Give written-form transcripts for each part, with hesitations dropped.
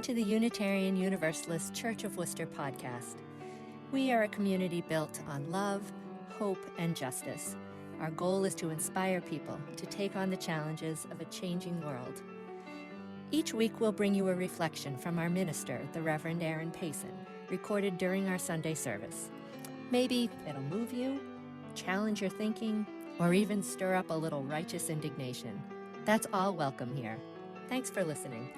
to the Unitarian Universalist Church of Worcester podcast. We are a community built on love, hope, and justice. Our goal is to inspire people to take on the challenges of a changing world. Each week we'll bring you a reflection from our minister, the Reverend Aaron Payson, recorded during our Sunday service. Maybe it'll move you, challenge your thinking, or even stir up a little righteous indignation. That's all welcome here. Thanks for listening.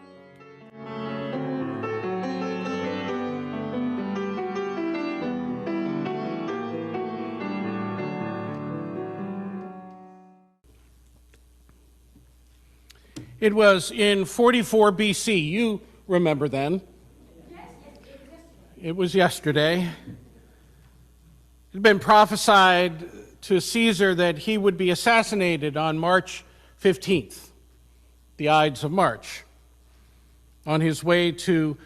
It was in 44 BC. You remember then. It was yesterday. It had been prophesied to Caesar that he would be assassinated on March 15th, the Ides of March. On his way to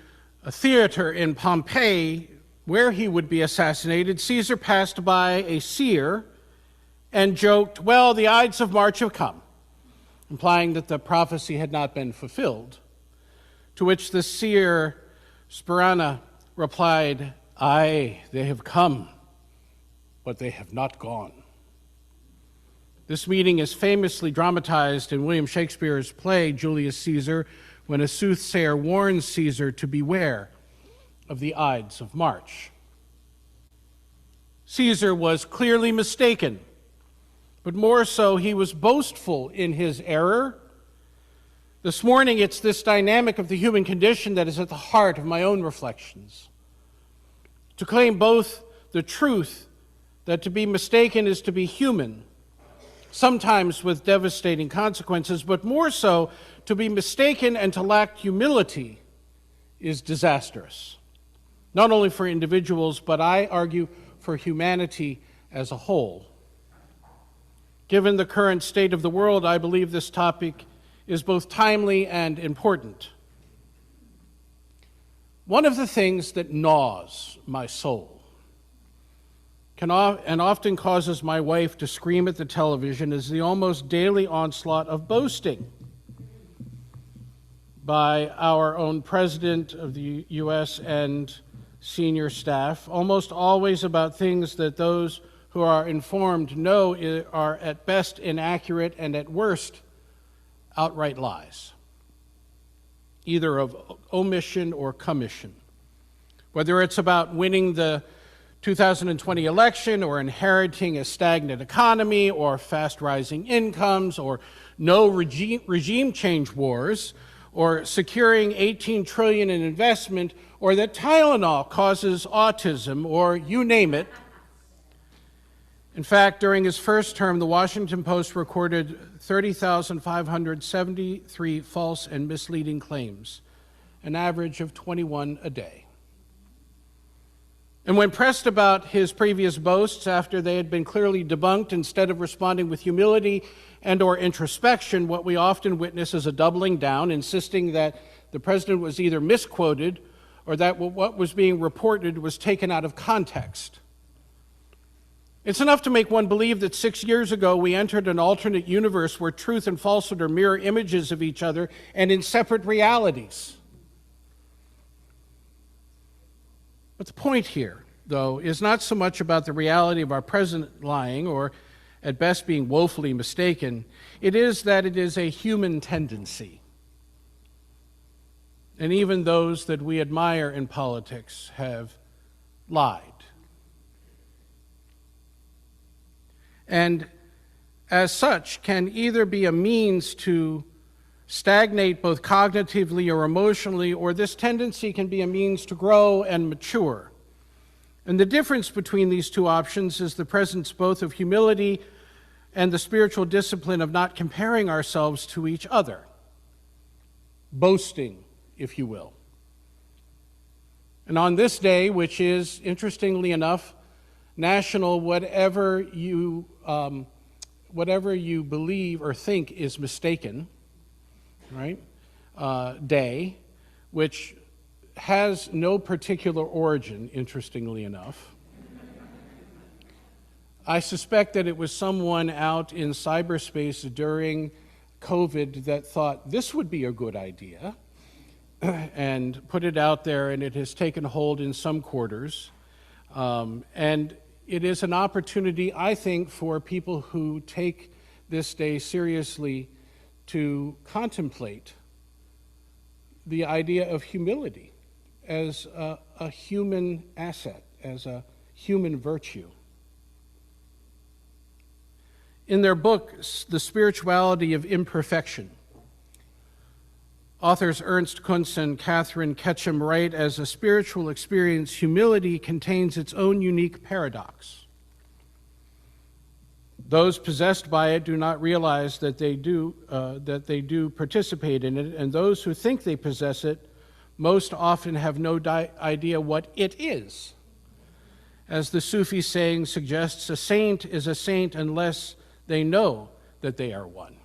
a theater in Pompeii, where he would be assassinated, Caesar passed by a seer and joked, "Well, the Ides of March have come," implying that the prophecy had not been fulfilled. To which the seer, Sperana, replied, "Aye, they have come, but they have not gone." This meeting is famously dramatized in William Shakespeare's play, Julius Caesar, when a soothsayer warns Caesar to beware of the Ides of March. Caesar was clearly mistaken, but more so, he was boastful in his error. This morning, it's this dynamic of the human condition that is at the heart of my own reflections. To claim both the truth that to be mistaken is to be human, sometimes with devastating consequences, but more so, to be mistaken and to lack humility is disastrous. Not only for individuals, but I argue for humanity as a whole. Given the current state of the world, I believe this topic is both timely and important. One of the things that gnaws my soul and often causes my wife to scream at the television is the almost daily onslaught of boasting by our own President of the U.S. and senior staff, almost always about things that those who are informed know are at best inaccurate and at worst outright lies, either of omission or commission. Whether it's about winning the 2020 election or inheriting a stagnant economy or fast rising incomes or no regime change wars or securing $18 trillion in investment or that Tylenol causes autism or you name it. In fact, during his first term, the Washington Post recorded 30,573 false and misleading claims, an average of 21 a day. And when pressed about his previous boasts after they had been clearly debunked, instead of responding with humility and or introspection, what we often witness is a doubling down, insisting that the president was either misquoted or that what was being reported was taken out of context. It's enough to make one believe that 6 years ago we entered an alternate universe where truth and falsehood are mirror images of each other and in separate realities. But the point here, though, is not so much about the reality of our president lying or at best being woefully mistaken. It is that it is a human tendency. And even those that we admire in politics have lied. And as such, can either be a means to stagnate both cognitively or emotionally, or this tendency can be a means to grow and mature. And the difference between these two options is the presence both of humility and the spiritual discipline of not comparing ourselves to each other. Boasting, if you will. And on this day, which is, interestingly enough, national whatever you believe or think is mistaken, right? Day, which has no particular origin, interestingly enough. I suspect that it was someone out in cyberspace during COVID that thought this would be a good idea. and put it out there, and it has taken hold in some quarters. And it is an opportunity, I think, for people who take this day seriously to contemplate the idea of humility as a human asset, as a human virtue. In their book, The Spirituality of Imperfection, authors Ernst Kuntz and Catherine Ketchum write, as a spiritual experience, humility contains its own unique paradox. Those possessed by it do not realize that they do participate in it, and those who think they possess it most often have no idea what it is. As the Sufi saying suggests, a saint is a saint unless they know that they are one.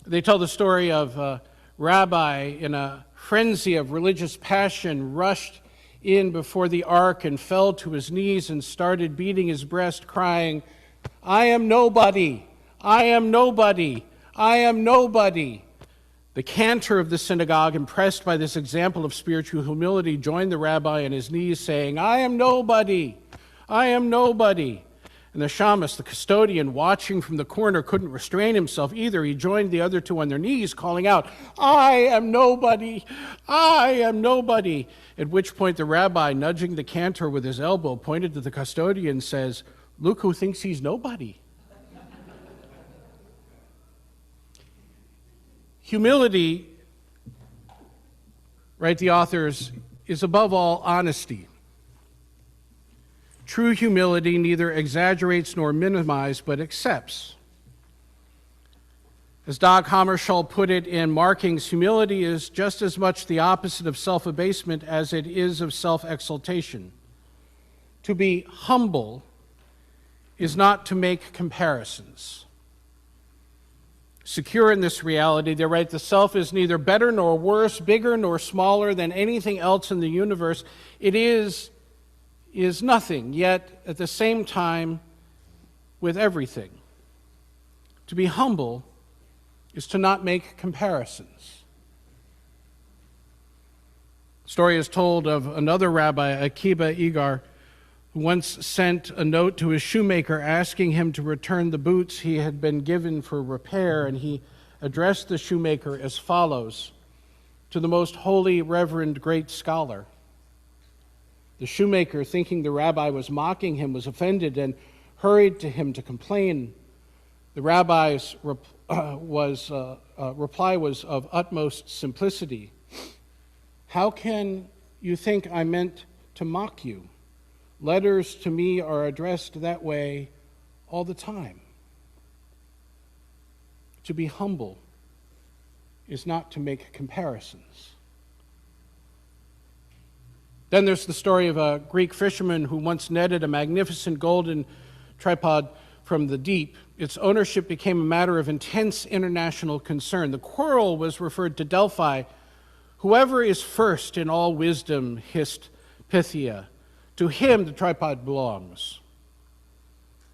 They tell the story of a rabbi in a frenzy of religious passion rushed in before the ark and fell to his knees and started beating his breast, crying, "I am nobody, I am nobody, I am nobody." The cantor of the synagogue, impressed by this example of spiritual humility, joined the rabbi on his knees, saying, "I am nobody, I am nobody." And the shamus, the custodian, watching from the corner, couldn't restrain himself either. He joined the other two on their knees, calling out, "I am nobody, I am nobody." At which point the rabbi, nudging the cantor with his elbow, pointed to the custodian and says, "Look who thinks he's nobody." Humility, write the authors, is above all honesty. True humility neither exaggerates nor minimizes, but accepts. As Dag Hammarskjöld put it in Markings, humility is just as much the opposite of self-abasement as it is of self-exaltation. To be humble is not to make comparisons. Secure in this reality, they write, the self is neither better nor worse, bigger nor smaller than anything else in the universe. It is nothing, yet at the same time with everything. To be humble is to not make comparisons. The story is told of another rabbi, Akiba Egar, who once sent a note to his shoemaker asking him to return the boots he had been given for repair, and he addressed the shoemaker as follows: "To the most holy, reverend, great scholar." The shoemaker, thinking the rabbi was mocking him, was offended and hurried to him to complain. The rabbi's reply was of utmost simplicity. "How can you think I meant to mock you? Letters to me are addressed that way all the time." To be humble is not to make comparisons. Then there's the story of a Greek fisherman who once netted a magnificent golden tripod from the deep. Its ownership became a matter of intense international concern. The quarrel was referred to Delphi. "Whoever is first in all wisdom," hissed Pythia, "to him the tripod belongs."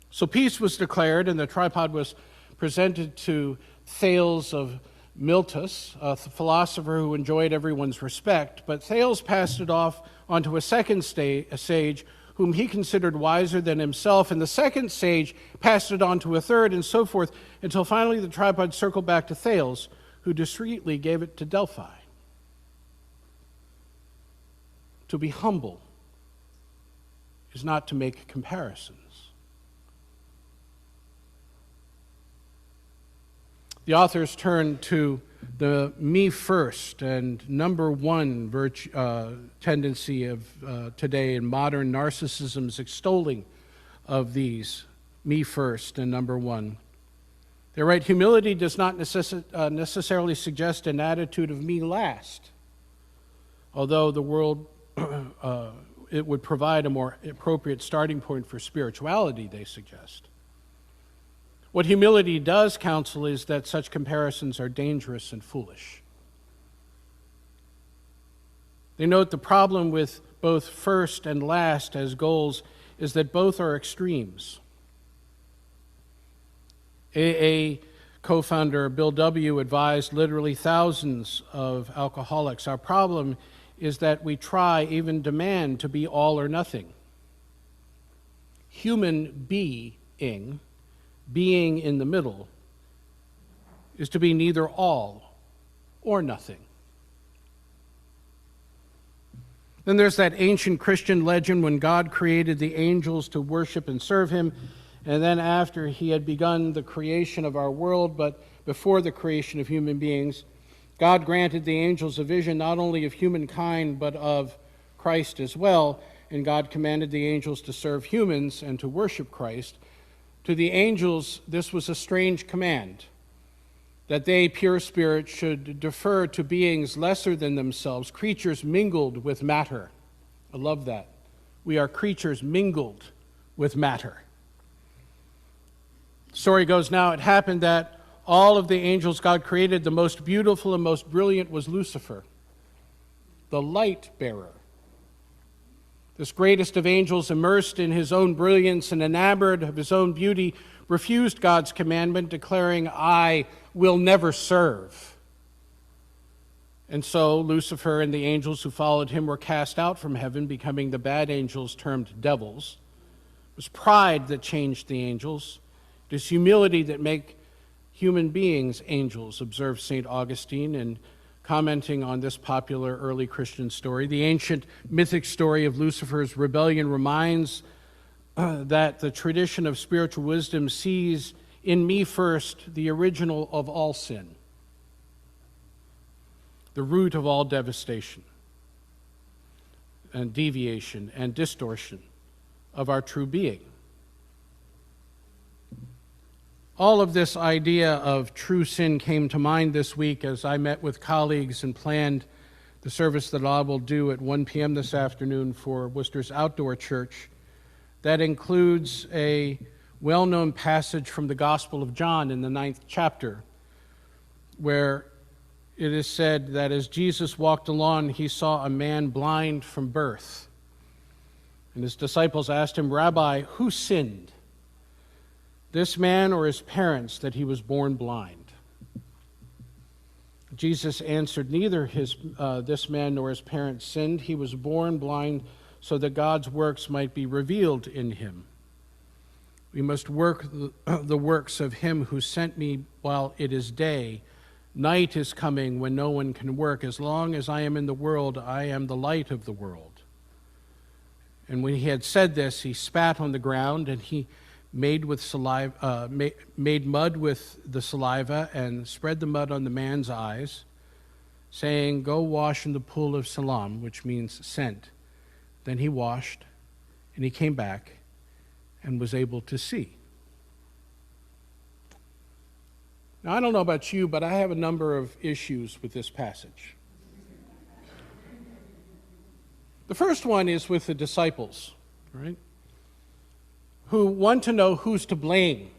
So peace was declared, and the tripod was presented to Thales of Miletus, a philosopher who enjoyed everyone's respect, but Thales passed it off onto a second sage whom he considered wiser than himself, and the second sage passed it on to a third, and so forth, until finally the tripod circled back to Thales, who discreetly gave it to Delphi. To be humble is not to make comparisons. The authors turn to the me first and number one tendency of today in modern narcissism's extolling of these, me first and number one. They write, humility does not necessarily suggest an attitude of me last, although the world, it would provide a more appropriate starting point for spirituality, they suggest. What humility does counsel is that such comparisons are dangerous and foolish. They note the problem with both first and last as goals is that both are extremes. A co-founder Bill W. advised literally thousands of alcoholics. Our problem is that we try, even demand, to be all or nothing. Human being in the middle, is to be neither all or nothing. Then there's that ancient Christian legend when God created the angels to worship and serve him, and then after he had begun the creation of our world, but before the creation of human beings, God granted the angels a vision not only of humankind, but of Christ as well, and God commanded the angels to serve humans and to worship Christ. To the angels, this was a strange command, that they, pure spirit, should defer to beings lesser than themselves, creatures mingled with matter. I love that. We are creatures mingled with matter. The story goes now, it happened that all of the angels God created, the most beautiful and most brilliant was Lucifer, the light bearer. This greatest of angels, immersed in his own brilliance and enamored of his own beauty, refused God's commandment, declaring, "I will never serve." And so Lucifer and the angels who followed him were cast out from heaven, becoming the bad angels termed devils. It was pride that changed the angels. It is humility that make human beings angels, observed St. Augustine in commenting on this popular early Christian story. The ancient mythic story of Lucifer's rebellion reminds that the tradition of spiritual wisdom sees in me first the original of all sin, the root of all devastation and deviation and distortion of our true being. All of this idea of true sin came to mind this week as I met with colleagues and planned the service that I will do at 1 p.m. this afternoon for Worcester's Outdoor Church. That includes a well-known passage from the Gospel of John in the 9th chapter, where it is said that as Jesus walked along, he saw a man blind from birth. And his disciples asked him, "Rabbi, who sinned, this man or his parents, that he was born blind?" Jesus answered, "Neither this man nor his parents sinned. He was born blind so that God's works might be revealed in him. We must work the works of him who sent me while it is day. Night is coming when no one can work. As long as I am in the world, I am the light of the world." And when he had said this, he spat on the ground, and he made mud with the saliva and spread the mud on the man's eyes, saying, "Go wash in the pool of Siloam," which means sent. Then he washed, and he came back and was able to see. Now, I don't know about you, but I have a number of issues with this passage. The first one is with the disciples, right, who want to know who's to blame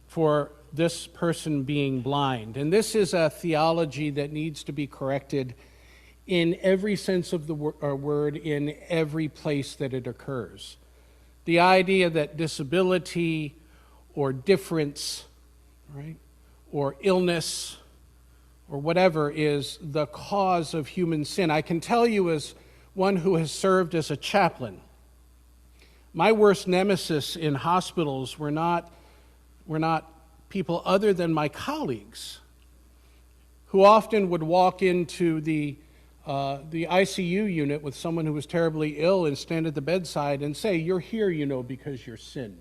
for this person being blind. And this is a theology that needs to be corrected in every sense of the word, in every place that it occurs. The idea that disability or difference, right, or illness or whatever is the cause of human sin. I can tell you, as one who has served as a chaplain, my worst nemesis in hospitals were not people other than my colleagues, who often would walk into the ICU unit with someone who was terribly ill and stand at the bedside and say, "You're here, because you're sin."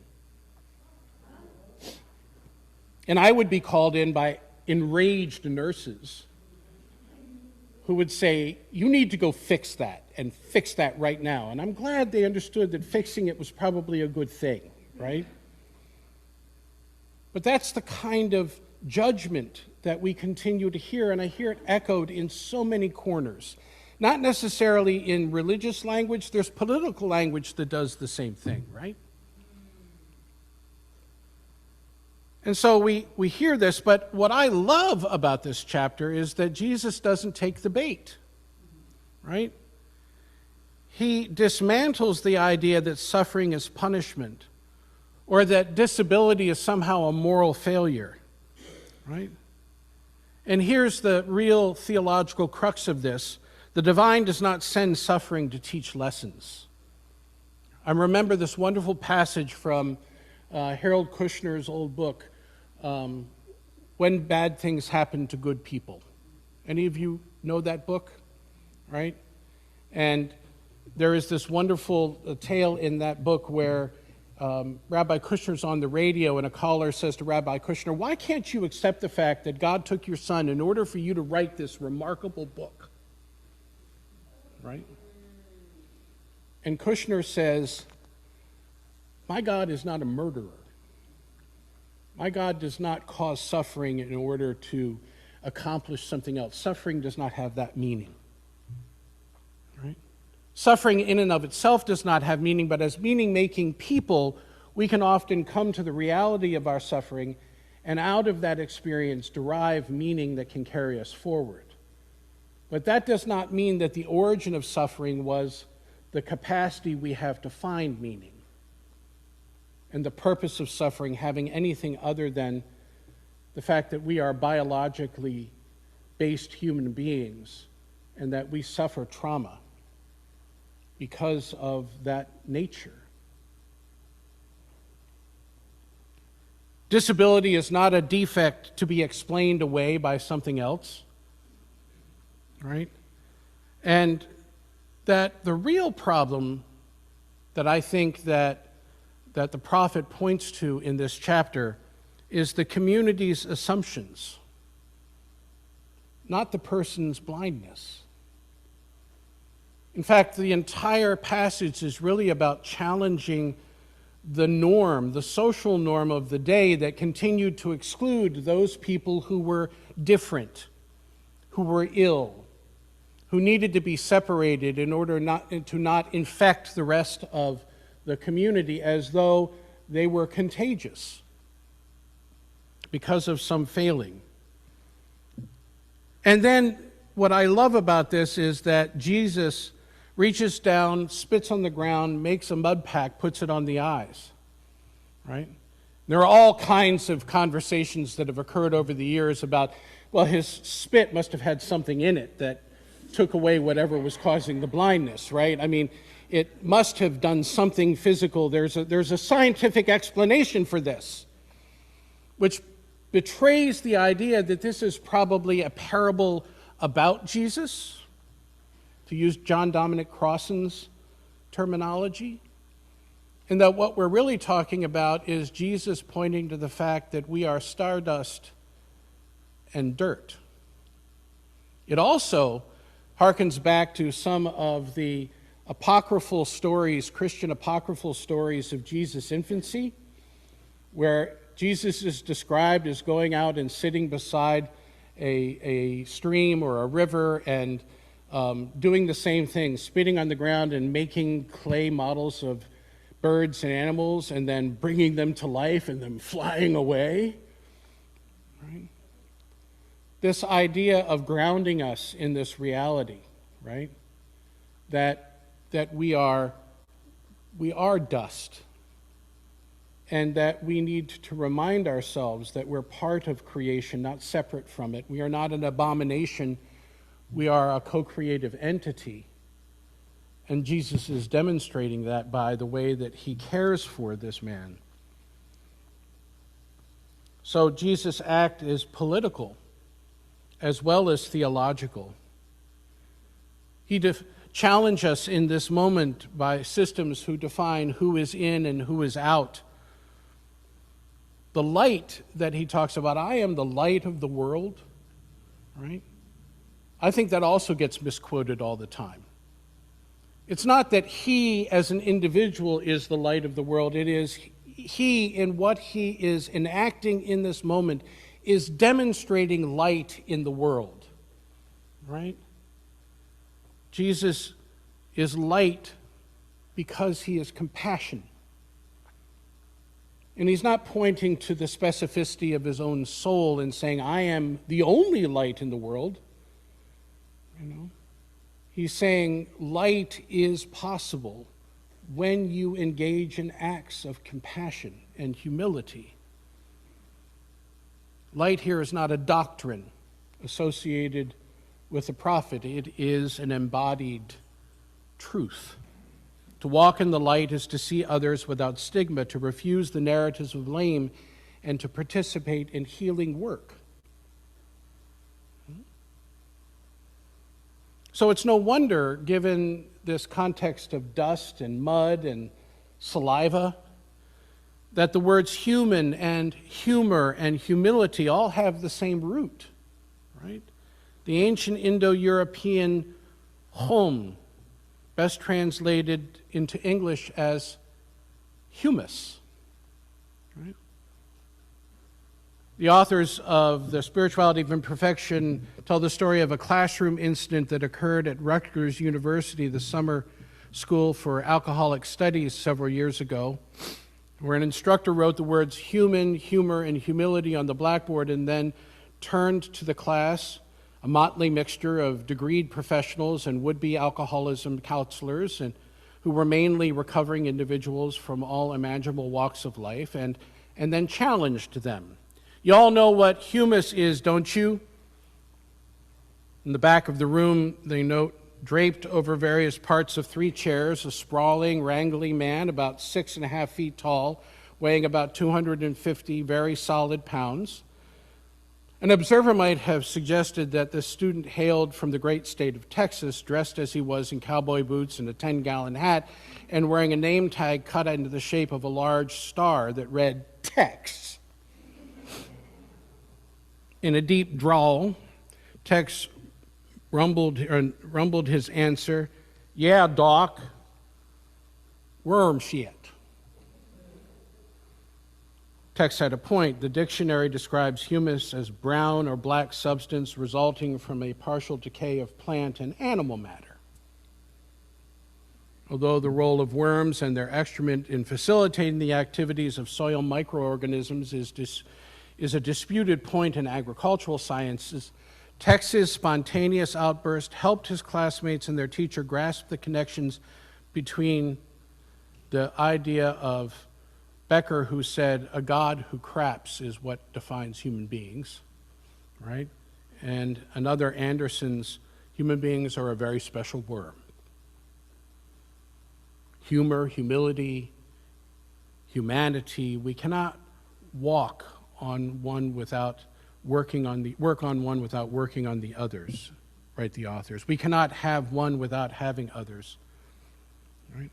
And I would be called in by enraged nurses who would say, "You need to go fix that, and fix that right now." And I'm glad they understood that fixing it was probably a good thing, right? But that's the kind of judgment that we continue to hear, and I hear it echoed in so many corners. Not necessarily in religious language, there's political language that does the same thing, right? And so we hear this, but what I love about this chapter is that Jesus doesn't take the bait, right? He dismantles the idea that suffering is punishment or that disability is somehow a moral failure, right? And here's the real theological crux of this. The divine does not send suffering to teach lessons. I remember this wonderful passage from Harold Kushner's old book, When Bad Things Happen to Good People. Any of you know that book, right? And there is this wonderful tale in that book where Rabbi Kushner's on the radio and a caller says to Rabbi Kushner, why can't you accept the fact that God took your son in order for you to write this remarkable book? Right? And Kushner says, my God is not a murderer. My God does not cause suffering in order to accomplish something else. Suffering does not have that meaning. Right? Suffering in and of itself does not have meaning, but as meaning-making people, we can often come to the reality of our suffering and out of that experience derive meaning that can carry us forward. But that does not mean that the origin of suffering was the capacity we have to find meaning and the purpose of suffering having anything other than the fact that we are biologically based human beings and that we suffer trauma because of that nature. Disability is not a defect to be explained away by something else, right? And that the real problem that I think that the prophet points to in this chapter is the community's assumptions, not the person's blindness. In fact, the entire passage is really about challenging the norm, the social norm of the day that continued to exclude those people who were different, who were ill, who needed to be separated in order to not infect the rest of the community as though they were contagious because of some failing. And then what I love about this is that Jesus reaches down, spits on the ground, makes a mud pack, puts it on the eyes, right? There are all kinds of conversations that have occurred over the years about, well, his spit must have had something in it that took away whatever was causing the blindness, right? I mean, it must have done something physical. There's a scientific explanation for this, which betrays the idea that this is probably a parable about Jesus, to use John Dominic Crossan's terminology, and that what we're really talking about is Jesus pointing to the fact that we are stardust and dirt. It also harkens back to some of the apocryphal stories, Christian apocryphal stories of Jesus' infancy, where Jesus is described as going out and sitting beside a stream or a river and doing the same thing, spitting on the ground and making clay models of birds and animals and then bringing them to life and then flying away. Right? This idea of grounding us in this reality, right? That we are dust, and that we need to remind ourselves that we're part of creation, not separate from it. We are not an abomination. We are a co-creative entity. And Jesus is demonstrating that by the way that he cares for this man. So Jesus' act is political as well as theological. He challenge us in this moment by systems who define who is in and who is out. The light that he talks about, I am the light of the world, right? I think that also gets misquoted all the time. It's not that he as an individual is the light of the world. It is he in what he is enacting in this moment is demonstrating light in the world, right? Jesus is light because he is compassion. And he's not pointing to the specificity of his own soul and saying, I am the only light in the world. You know? He's saying light is possible when you engage in acts of compassion and humility. Light here is not a doctrine associated with a prophet. It is an embodied truth. To walk in the light is to see others without stigma, to refuse the narratives of blame, and to participate in healing work. So it's no wonder, given this context of dust and mud and saliva, that the words human and humor and humility all have the same root, right? The ancient Indo-European home, best translated into English as humus, right? The authors of The Spirituality of Imperfection tell the story of a classroom incident that occurred at Rutgers University, the summer school for alcoholic studies several years ago, where an instructor wrote the words human, humor, and humility on the blackboard and then turned to the class, a motley mixture of degreed professionals and would-be alcoholism counselors, and who were mainly recovering individuals from all imaginable walks of life, and then challenged them. You all know what humus is, don't you? In the back of the room, they note, draped over various parts of 3 chairs, a sprawling, wrangly man about 6.5 feet tall, weighing about 250 very solid pounds. An observer might have suggested that the student hailed from the great state of Texas, dressed as he was in cowboy boots and a 10-gallon hat, and wearing a name tag cut into the shape of a large star that read Tex. In a deep drawl, Tex rumbled his answer, "Yeah, Doc, worm shit." Tex had a point. The dictionary describes humus as brown or black substance resulting from a partial decay of plant and animal matter. Although the role of worms and their excrement in facilitating the activities of soil microorganisms is a disputed point in agricultural sciences, Tex's spontaneous outburst helped his classmates and their teacher grasp the connections between the idea of Becker, who said, "A God who craps is what defines human beings," right? And another, Anderson's, "Human beings are a very special worm." Humor, humility, humanity, we cannot work on one without working on the others, write the authors. We cannot have one without having others, right?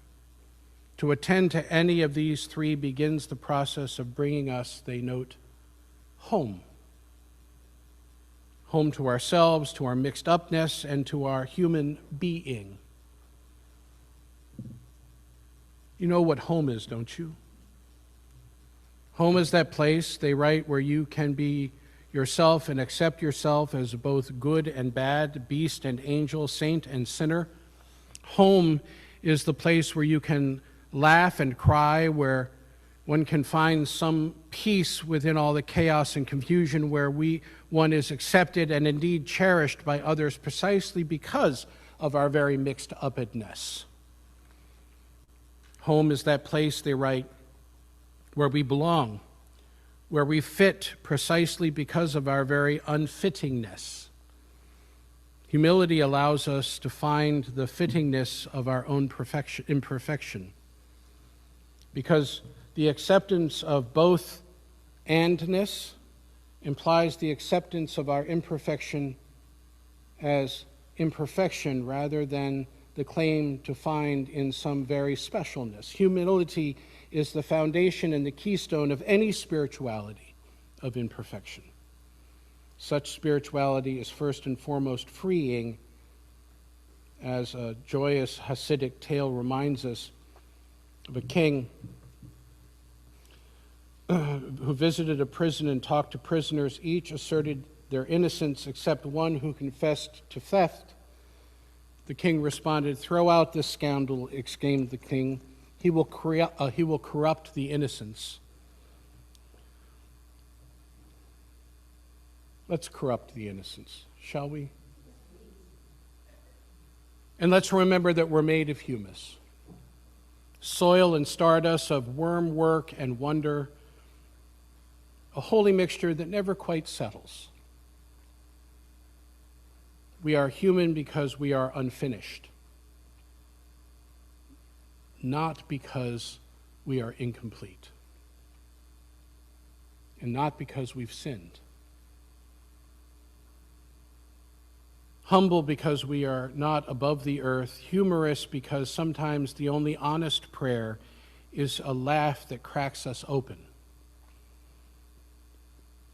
To attend to any of these 3 begins the process of bringing us, they note, home. Home to ourselves, to our mixed upness, and to our human being. You know what home is, don't you? Home is that place, they write, where you can be yourself and accept yourself as both good and bad, beast and angel, saint and sinner. Home is the place where you can laugh and cry, where one can find some peace within all the chaos and confusion, where one is accepted and indeed cherished by others precisely because of our very mixed upness. Home is that place, they write, where we belong, where we fit precisely because of our very unfittingness. Humility allows us to find the fittingness of our own imperfection, because the acceptance of both andness implies the acceptance of our imperfection as imperfection rather than the claim to find in some very specialness. Humility is the foundation and the keystone of any spirituality of imperfection. Such spirituality is first and foremost freeing, as a joyous Hasidic tale reminds us of a king who visited a prison and talked to prisoners. Each asserted their innocence except one who confessed to theft. The king responded, "Throw out this scoundrel," exclaimed the king. He will corrupt the innocents." Let's corrupt the innocents, shall we? And let's remember that we're made of humus, soil and stardust, of worm work and wonder, a holy mixture that never quite settles. We are human because we are unfinished, not because we are incomplete, and not because we've sinned. Humble because we are not above the earth, humorous because sometimes the only honest prayer is a laugh that cracks us open.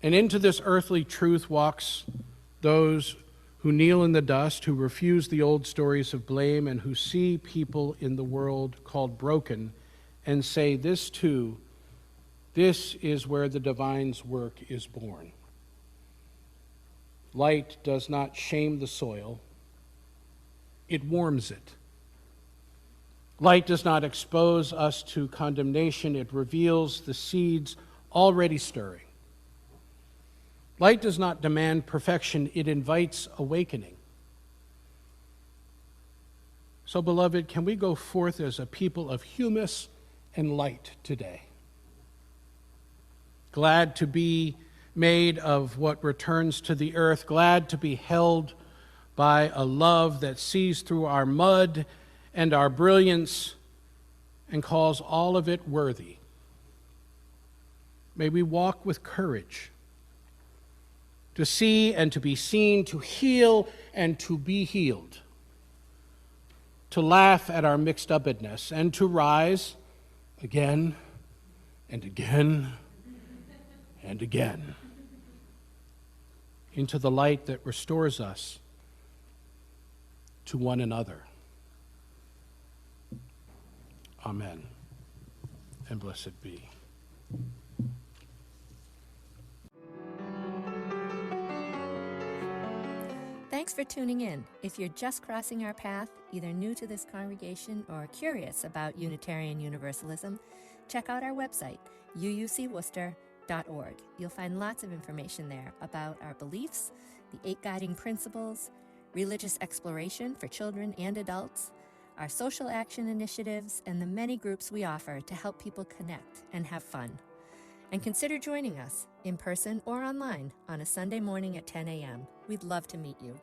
And into this earthly truth walks those who kneel in the dust, who refuse the old stories of blame, and who see people in the world called broken and say, this too, this is where the divine's work is born. Light does not shame the soil, it warms it. Light does not expose us to condemnation, it reveals the seeds already stirring. Light does not demand perfection, it invites awakening. So, beloved, can we go forth as a people of humus and light today? Glad to be made of what returns to the earth, glad to be held by a love that sees through our mud and our brilliance and calls all of it worthy. May we walk with courage to see and to be seen, to heal and to be healed, to laugh at our mixed-upness and to rise again and again and again into the light that restores us to one another. Amen, and blessed be. Thanks for tuning in. If you're just crossing our path, either new to this congregation or curious about Unitarian Universalism, check out our website, uucworcester.org. You'll find lots of information there about our beliefs, the 8 guiding principles, religious exploration for children and adults, our social action initiatives, and the many groups we offer to help people connect and have fun. And consider joining us in person or online on a Sunday morning at 10 a.m. We'd love to meet you.